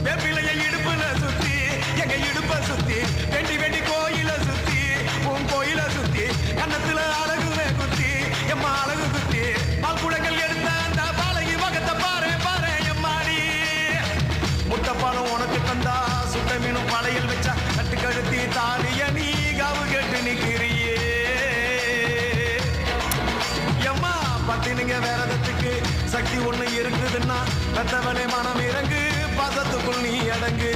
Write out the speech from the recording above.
வேப்பிலைய இடுப்புல சுத்தி எங்க இடுப்ப சுத்தி வேண்டி வேண்டி கோயில சுத்தி உன் கோயில சுத்தி கன்னத்துல அழகுவே குத்தி எம்மா அழகு குத்தி பால் குடங்கள் எடுத்த அந்த பாலகி வகத்தை பாரு பாரு எம்மாடி முட்டைப்பாலம் உனக்கு தந்தா சுட்ட மீனும் பழையில் வச்சா கட்டு கழுத்தி தாலிய நீ காவு கேட்டு நிக்கிறியே எம்மா பத்தினுங்க வேறதத்துக்கு சக்தி ஒண்ணு இருக்குதுன்னா பெத்தவனே மனம் இறங்கு பாசத்துக்குள் நீ அடங்கு